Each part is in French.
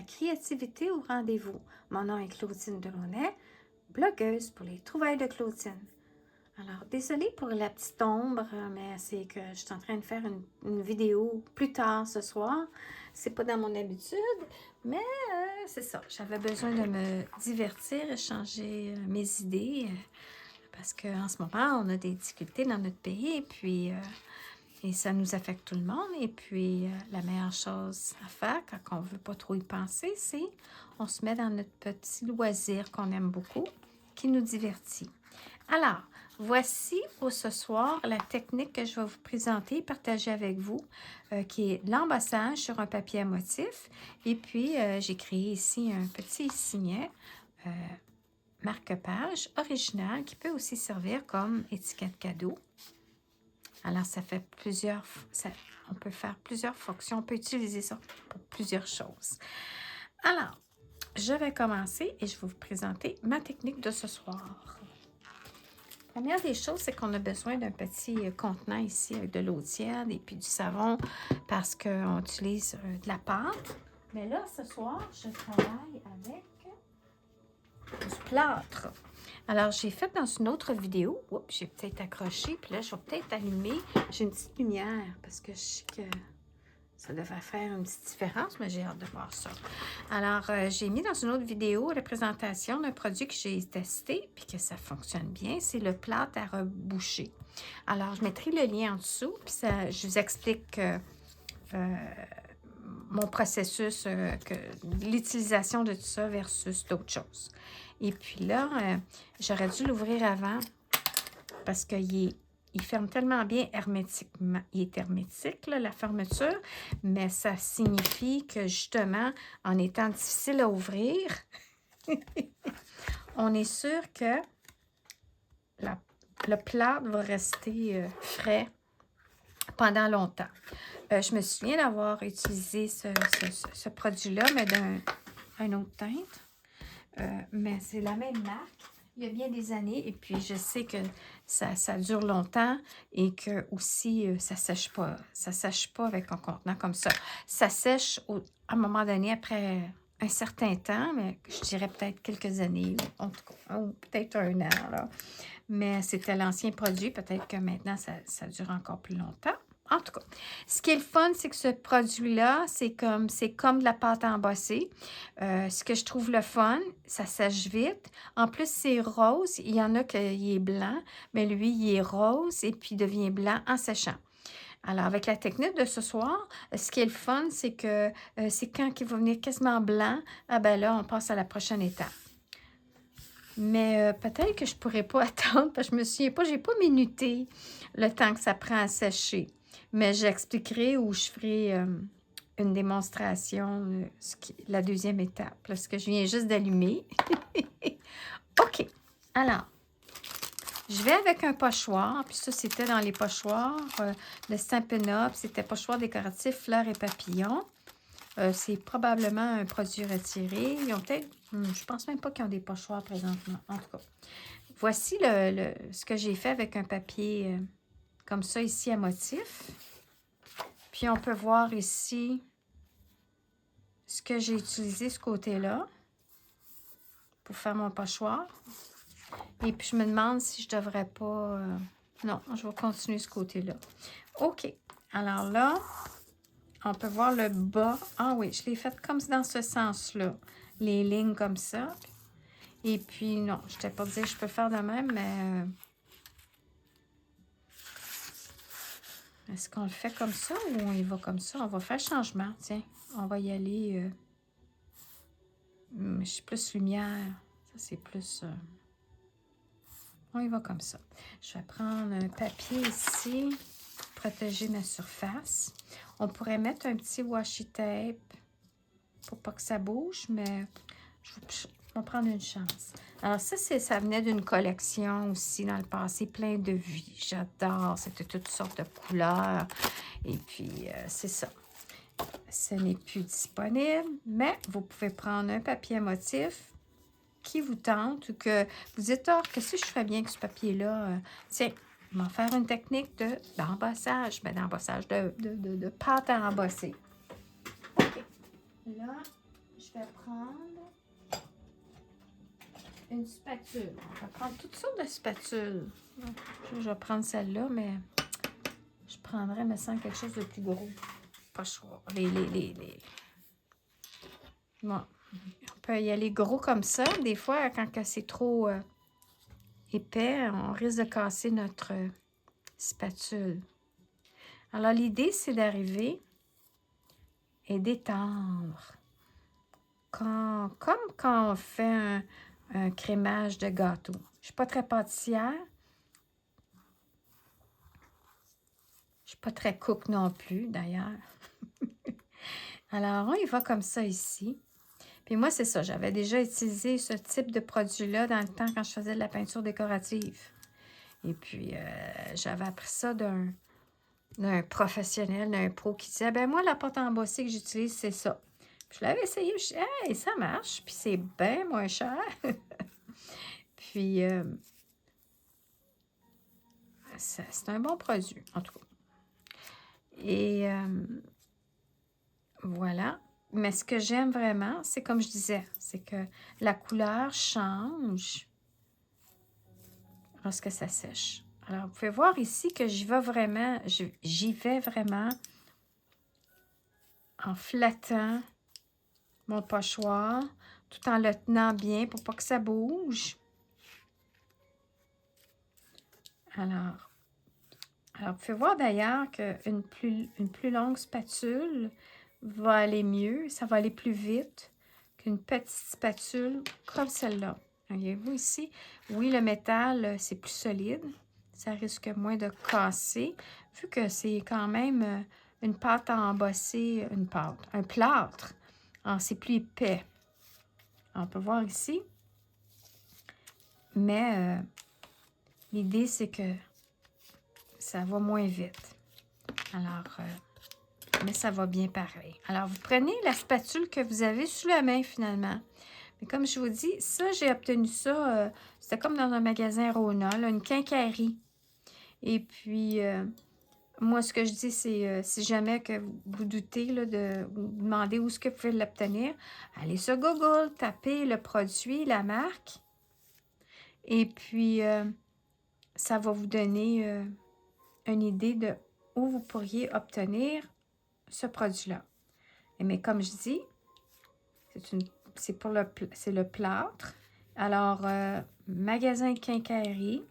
créativité au rendez-vous. Mon nom est Claudine Delaunay, blogueuse pour les trouvailles de Claudine. Alors, désolée pour la petite ombre, mais c'est que je suis en train de faire une vidéo plus tard ce soir. C'est pas dans mon habitude, mais c'est ça. J'avais besoin de me divertir, échanger mes idées, parce qu'en ce moment, on a des difficultés dans notre pays, et ça nous affecte tout le monde. Et puis, la meilleure chose à faire quand on ne veut pas trop y penser, c'est on se met dans notre petit loisir qu'on aime beaucoup, qui nous divertit. Alors, voici pour ce soir la technique que je vais vous présenter et partager avec vous, qui est l'embossage sur un papier à motif. Et puis, j'ai créé ici un petit signet marque-page original qui peut aussi servir comme étiquette cadeau. Alors, ça fait on peut faire plusieurs fonctions, on peut utiliser ça pour plusieurs choses. Alors, je vais commencer et je vais vous présenter ma technique de ce soir. La première des choses, c'est qu'on a besoin d'un petit contenant ici avec de l'eau tiède et puis du savon parce qu'on utilise de la pâte. Mais là, ce soir, je travaille avec du plâtre. Alors, j'ai fait dans une autre vidéo, j'ai peut-être accroché, puis là, je vais peut-être allumer. J'ai une petite lumière parce que je sais que ça devrait faire une petite différence, mais j'ai hâte de voir ça. Alors, j'ai mis dans une autre vidéo la présentation d'un produit que j'ai testé puis que ça fonctionne bien. C'est le plâtre à reboucher. Alors, je mettrai le lien en dessous, puis je vous explique mon processus, l'utilisation de tout ça versus d'autres choses. Et puis là, j'aurais dû l'ouvrir avant parce qu'il ferme tellement bien hermétiquement. Il est hermétique, là, la fermeture, mais ça signifie que justement, en étant difficile à ouvrir, on est sûr que le plâtre va rester frais pendant longtemps. Je me souviens d'avoir utilisé ce produit-là, mais d'un autre teinte. Mais c'est la même marque. Il y a bien des années, et puis je sais que ça dure longtemps et que aussi ça sèche pas. Ça sèche pas avec un contenant comme ça. Ça sèche à un moment donné après un certain temps, mais je dirais peut-être quelques années, en tout cas, ou peut-être un an. Là. Mais c'était l'ancien produit. Peut-être que maintenant, ça dure encore plus longtemps. En tout cas, ce qui est le fun, c'est que ce produit-là, c'est comme de la pâte à embosser. Ce que je trouve le fun, ça sèche vite. En plus, c'est rose. Il y en a qui est blanc, mais lui, il est rose et puis il devient blanc en séchant. Alors, avec la technique de ce soir, ce qui est le fun, c'est que c'est quand il va venir quasiment blanc, ah ben là, on passe à la prochaine étape. Mais peut-être que je ne pourrais pas attendre parce que je me souviens pas, je n'ai pas minuté le temps que ça prend à sécher. Mais j'expliquerai ou je ferai une démonstration, la deuxième étape, parce que je viens juste d'allumer. OK. Alors, je vais avec un pochoir. Puis ça, c'était dans les pochoirs de Stampin' Up. C'était pochoir décoratif, fleurs et papillons. C'est probablement un produit retiré. Ils ont peut-être... je pense même pas qu'ils ont des pochoirs présentement. En tout cas, voici ce que j'ai fait avec un papier comme ça ici à motif. Puis on peut voir ici ce que j'ai utilisé ce côté-là pour faire mon pochoir. Et puis je me demande si je devrais pas... non, je vais continuer ce côté-là. OK. Alors là... On peut voir le bas. Ah oui, je l'ai fait comme dans ce sens-là. Les lignes comme ça. Et puis, non, je ne t'ai pas dit que je peux faire de même, mais... Est-ce qu'on le fait comme ça ou on y va comme ça? On va faire changement, tiens. On va y aller... je suis plus lumière. Ça, c'est plus... on y va comme ça. Je vais prendre un papier ici. Protéger ma surface. On pourrait mettre un petit washi tape pour pas que ça bouge, mais je vais prendre une chance. Alors ça venait d'une collection aussi dans le passé, plein de vie. J'adore, c'était toutes sortes de couleurs. Et puis, c'est ça. Ce n'est plus disponible, mais vous pouvez prendre un papier à motif qui vous tente ou que vous dites, oh, qu'est-ce que je ferais bien avec ce papier-là? Tiens, on va faire une technique d'embossage, mais d'embossage de pâte à embosser. OK. Là, je vais prendre une spatule. On va prendre toutes sortes de spatules. Je vais prendre celle-là, mais je prendrais, me semble, quelque chose de plus gros. Pas choix. Bon. On peut y aller gros comme ça. Des fois, quand c'est trop épais, on risque de casser notre spatule. Alors, l'idée, c'est d'arriver et d'étendre. Comme quand on fait un crémage de gâteau. Je ne suis pas très pâtissière. Je ne suis pas très cook non plus, d'ailleurs. Alors, on y va comme ça ici. Puis moi, c'est ça. J'avais déjà utilisé ce type de produit-là dans le temps quand je faisais de la peinture décorative. Et puis, j'avais appris ça d'un professionnel, d'un pro qui disait, ben moi, la pâte embossée que j'utilise, c'est ça. Puis je l'avais essayé, je dis, hey, ça marche, puis c'est bien moins cher. Puis, c'est un bon produit, en tout cas. Et voilà. Mais ce que j'aime vraiment, c'est comme je disais, c'est que la couleur change lorsque ça sèche. Alors, vous pouvez voir ici que j'y vais vraiment en flattant mon pochoir, tout en le tenant bien pour pas que ça bouge. Alors vous pouvez voir d'ailleurs qu'une plus longue spatule va aller mieux, ça va aller plus vite qu'une petite spatule comme celle-là. Voyez-vous ici? Oui, le métal, c'est plus solide. Ça risque moins de casser, vu que c'est quand même une pâte à embosser, un plâtre. Alors, c'est plus épais. On peut voir ici. Mais l'idée, c'est que ça va moins vite. Alors, mais ça va bien pareil. Alors, vous prenez la spatule que vous avez sous la main, finalement. Mais comme je vous dis, ça, j'ai obtenu ça, c'était comme dans un magasin Rona, là, une quincaillerie. Et puis, moi, ce que je dis, c'est si jamais que vous doutez là, de vous demander où est-ce que vous pouvez l'obtenir, allez sur Google, tapez le produit, la marque. Et puis, ça va vous donner une idée de où vous pourriez obtenir ce produit-là. Mais comme je dis, c'est le plâtre. Alors, magasin quincaillerie,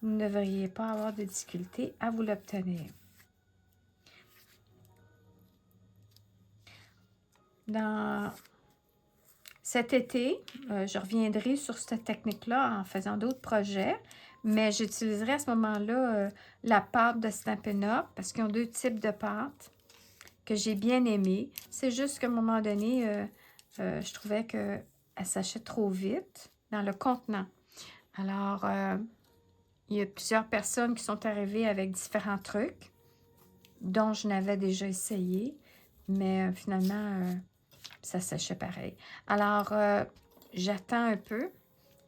vous ne devriez pas avoir de difficulté à vous l'obtenir. Dans cet été, je reviendrai sur cette technique-là en faisant d'autres projets, mais j'utiliserai à ce moment-là la pâte de Stampin' Up parce qu'ils ont deux types de pâtes que j'ai bien aimées. C'est juste qu'à un moment donné, je trouvais qu'elle s'achète trop vite dans le contenant. Alors, il y a plusieurs personnes qui sont arrivées avec différents trucs dont je n'avais déjà essayé, mais finalement, ça séchait pareil. Alors, j'attends un peu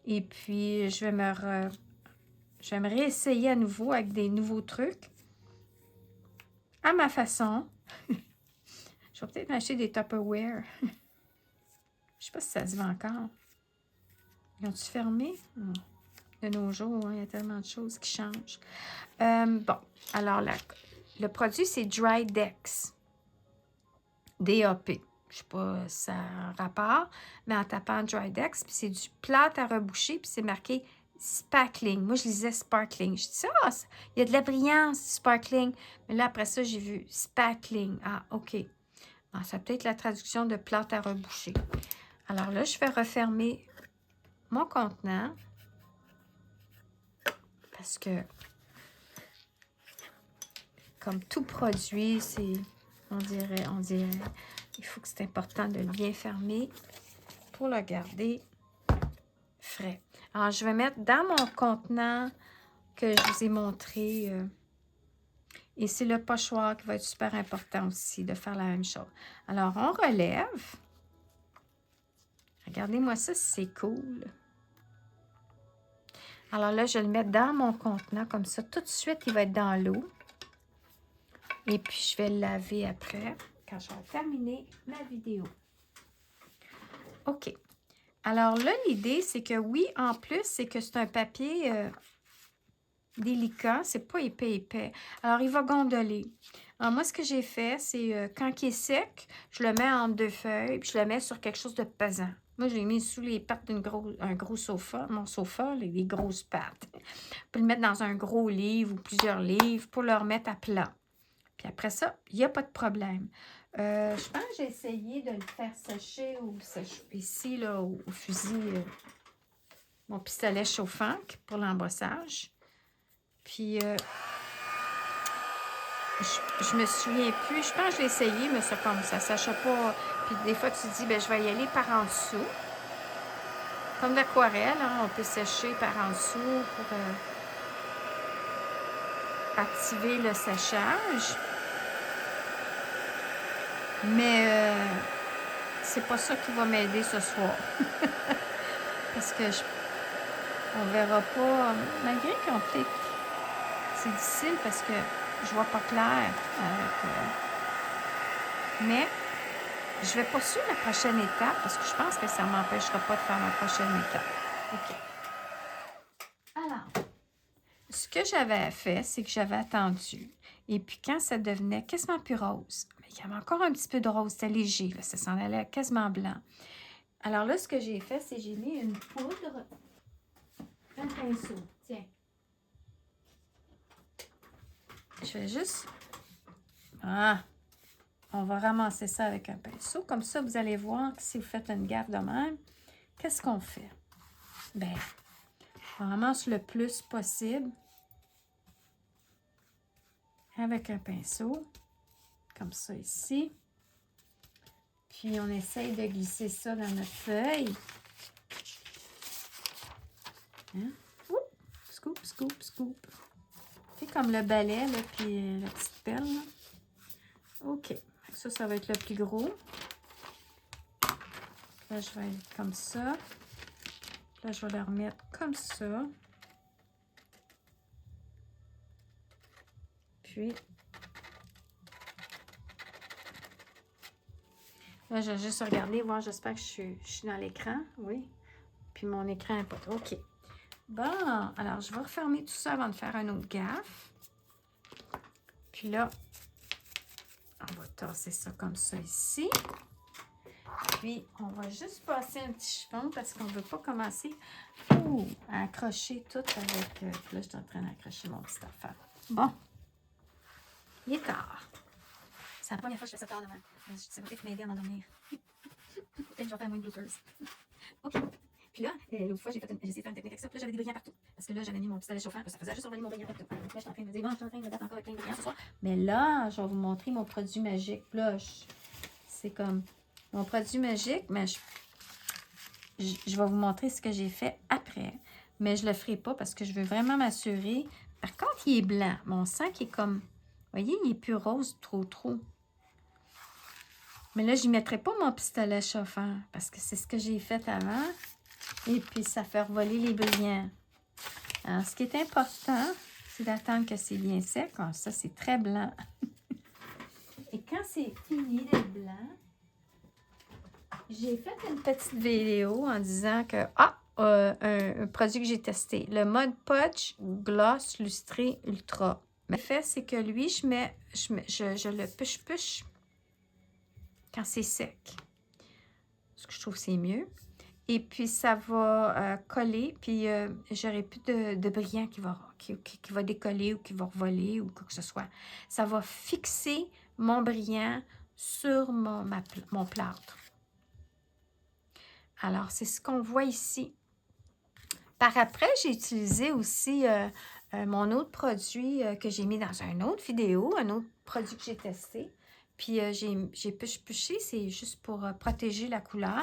et puis je vais me réessayer à nouveau avec des nouveaux trucs à ma façon. Je vais peut-être m'acheter des Tupperware. Je ne sais pas si ça se vend encore. Ils ont-tu fermé? De nos jours, hein, il y a tellement de choses qui changent. Bon, alors le produit, c'est Dry Dex. DAP. Je ne sais pas si ça a un rapport, mais en tapant Dry Dex, puis c'est du plâtre à reboucher, puis c'est marqué Sparkling. Moi, je lisais Sparkling. Je dis ça, il y a de la brillance, Sparkling. Mais là, après ça, j'ai vu Sparkling. Ah, OK. Ah, ça peut être la traduction de plâtre à reboucher. Alors là, je vais refermer mon contenant parce que, comme tout produit, c'est, on dirait, il faut que c'est important de le bien fermer pour le garder frais. Alors, je vais mettre dans mon contenant que je vous ai montré, et c'est le pochoir qui va être super important aussi, de faire la même chose. Alors, on relève. Regardez-moi ça, c'est cool. Alors là, je vais le mettre dans mon contenant comme ça. Tout de suite, il va être dans l'eau. Et puis, je vais le laver après. quand je vais terminer ma vidéo. OK. Alors là, l'idée, c'est que oui, en plus, c'est que c'est un papier délicat. C'est pas épais. Alors, il va gondoler. Alors, moi, ce que j'ai fait, c'est quand il est sec, je le mets en 2 feuilles, puis je le mets sur quelque chose de pesant. Moi, je l'ai mis sous les pattes d'un gros sofa. Mon sofa, les grosses pattes. Je peux le mettre dans un gros livre ou plusieurs livres pour le remettre à plat. Puis après ça, il n'y a pas de problème. Je pense que j'ai essayé de le faire sécher ici, là, au fusil, mon pistolet chauffant pour l'embossage. Puis, je me souviens plus. Je pense que je l'ai essayé, mais c'est comme ça ne sèche pas. Puis des fois, tu te dis, ben je vais y aller par en dessous. Comme l'aquarelle, hein, on peut sécher par en dessous pour activer le séchage. Mais c'est pas ça qui va m'aider ce soir. Parce que on verra pas, malgré qu'on peut. C'est difficile parce que je vois pas clair. Mais je vais poursuivre la prochaine étape parce que je pense que ça ne m'empêchera pas de faire ma prochaine étape. OK. Alors, ce que j'avais fait, c'est que j'avais attendu. Et puis quand ça devenait quasiment plus rose, mais il y avait encore un petit peu de rose, c'était léger, là, ça s'en allait quasiment blanc. Alors là, ce que j'ai fait, c'est que j'ai mis une poudre, un pinceau. Tiens. Je vais juste... Ah! On va ramasser ça avec un pinceau. Comme ça, vous allez voir que si vous faites une gaffe de même, qu'est-ce qu'on fait? Bien, on ramasse le plus possible avec un pinceau, comme ça ici. Puis, on essaye de glisser ça dans notre feuille. Hein? Ouh! Scoop, scoop, scoop. C'est comme le balai, là, puis la petite pelle. Là. OK. Ça va être le plus gros. Là, je vais être comme ça. Là, je vais le remettre comme ça. Puis, là, je vais juste regarder, voir, j'espère que je suis dans l'écran. Oui. Puis, mon écran n'est pas... OK. Bon, alors, je vais refermer tout ça avant de faire un autre gaffe. Puis là, on va tasser ça comme ça ici. Puis, on va juste passer un petit chiffon parce qu'on ne veut pas commencer à accrocher tout avec... là, je suis en train d'accrocher mon petit affaire. Bon. Il est tard. C'est la première fois que je fais ça tard demain. Je sais pas, tu m'aider à m'endormir. Peut-être que je vais faire moins de bloopers. OK. Puis là, l'autre fois, j'ai essayé de faire une technique avec ça. Puis là, j'avais des brillants partout. Parce que là, j'avais mis mon pistolet chauffant. Ça faisait juste envoyer mon brillant partout. Là, je suis en train de me dire, bon, je suis en train de me battre encore avec plein de brillants ce soir. Mais là, je vais vous montrer mon produit magique. Là, c'est comme mon produit magique, mais je vais vous montrer ce que j'ai fait après. Mais je ne le ferai pas parce que je veux vraiment m'assurer. Par contre, il est blanc. Mon sang qui est comme... Vous voyez, il est plus rose trop. Mais là, je n'y mettrai pas mon pistolet chauffant parce que c'est ce que j'ai fait avant. Et puis, ça fait revoler les brillants. Alors, ce qui est important, c'est d'attendre que c'est bien sec. Alors, ça, c'est très blanc. Et quand c'est fini d'être blanc, j'ai fait une petite vidéo en disant que, un produit que j'ai testé, le Mod Podge Gloss Lustré Ultra. Mais le fait, c'est que lui, je le push quand c'est sec. Parce que je trouve que c'est mieux. Et puis, ça va coller. Puis, j'aurai plus de brillant qui va décoller ou qui va revoler ou quoi que ce soit. Ça va fixer mon brillant sur mon plâtre. Alors, c'est ce qu'on voit ici. Par après, j'ai utilisé aussi mon autre produit que j'ai mis dans une autre vidéo, un autre produit que j'ai testé. Puis, j'ai push-pushé, c'est juste pour protéger la couleur.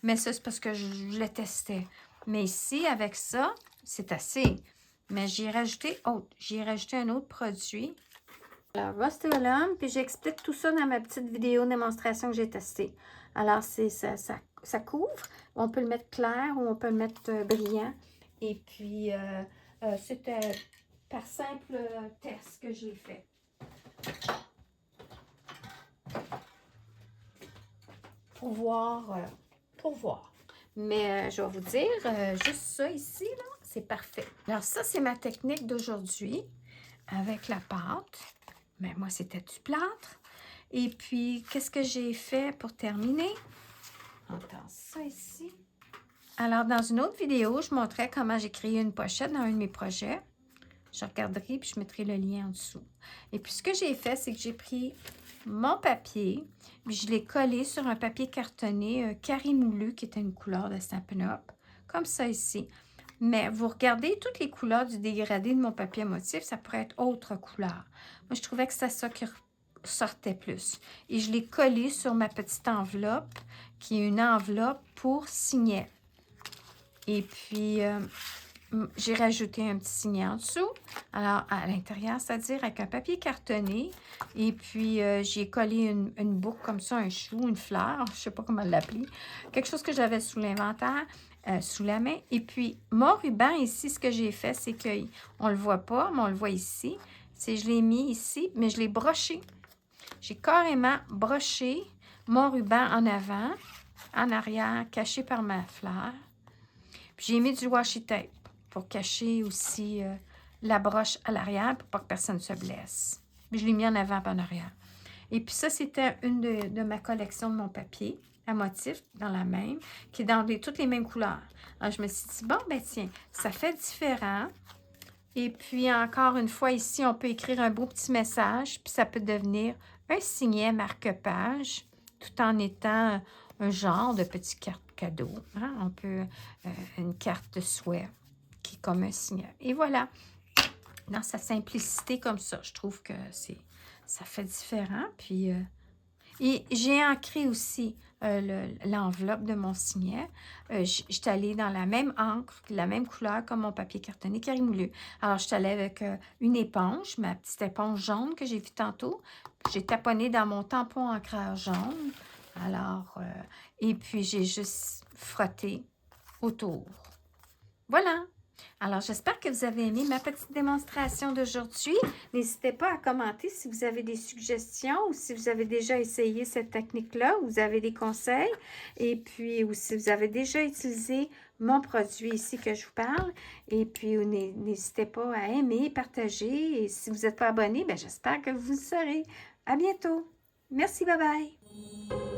Mais ça, c'est parce que je le testais. Mais ici, avec ça, c'est assez. Mais j'ai rajouté un autre produit. Alors, Rust-Oleum, puis j'explique tout ça dans ma petite vidéo démonstration que j'ai testée. Alors, ça couvre. On peut le mettre clair ou on peut le mettre brillant. Et puis, c'était par simple test que je l'ai fait. pour voir, Mais je vais vous dire, juste ça ici, là, c'est parfait. Alors ça, c'est ma technique d'aujourd'hui avec la pâte. Mais moi, c'était du plâtre. Et puis, qu'est-ce que j'ai fait pour terminer? Attends, ça ici. Alors, dans une autre vidéo, je montrais comment j'ai créé une pochette dans un de mes projets. Je regarderai puis je mettrai le lien en dessous. Et puis, ce que j'ai fait, c'est que j'ai pris mon papier, puis je l'ai collé sur un papier cartonné carré moulu, qui était une couleur de Stampin' Up, comme ça ici. Mais vous regardez toutes les couleurs du dégradé de mon papier à motif, ça pourrait être autre couleur. Moi, je trouvais que c'était ça qui sortait plus. Et je l'ai collé sur ma petite enveloppe, qui est une enveloppe pour signet. Et puis, j'ai rajouté un petit signet en dessous, alors à l'intérieur, c'est-à-dire avec un papier cartonné. Et puis, j'ai collé une boucle comme ça, un chou, une fleur, je ne sais pas comment l'appeler, quelque chose que j'avais sous l'inventaire, sous la main. Et puis, mon ruban ici, ce que j'ai fait, c'est qu'on ne le voit pas, mais on le voit ici. C'est je l'ai mis ici, mais je l'ai broché. J'ai carrément broché mon ruban en avant, en arrière, caché par ma fleur. Puis j'ai mis du washi tape pour cacher aussi la broche à l'arrière pour pas que personne se blesse. Puis je l'ai mis en avant et en arrière. Et puis ça, c'était une de ma collection de mon papier à motif, dans la même, qui est dans toutes les mêmes couleurs. Alors je me suis dit, bon, ben tiens, ça fait différent. Et puis encore une fois, ici, on peut écrire un beau petit message, puis ça peut devenir un signet marque-page, tout en étant un genre de petite carte cadeau. Hein? On peut, une carte de souhait qui est comme un signet. Et voilà, dans sa simplicité comme ça, je trouve que ça fait différent. Puis, et j'ai ancré aussi l'enveloppe de mon signet. J'étais allée dans la même encre, la même couleur comme mon papier cartonné carré moulu. Alors, j'étais allée avec une éponge, ma petite éponge jaune que j'ai vue tantôt. J'ai taponné dans mon tampon encreur jaune. Alors, et puis j'ai juste frotté autour. Voilà. Alors, j'espère que vous avez aimé ma petite démonstration d'aujourd'hui. N'hésitez pas à commenter si vous avez des suggestions ou si vous avez déjà essayé cette technique-là ou vous avez des conseils. Et puis, ou si vous avez déjà utilisé mon produit ici que je vous parle. Et puis, n'hésitez pas à aimer, partager. Et si vous n'êtes pas abonné, ben, j'espère que vous le serez. À bientôt. Merci, bye bye.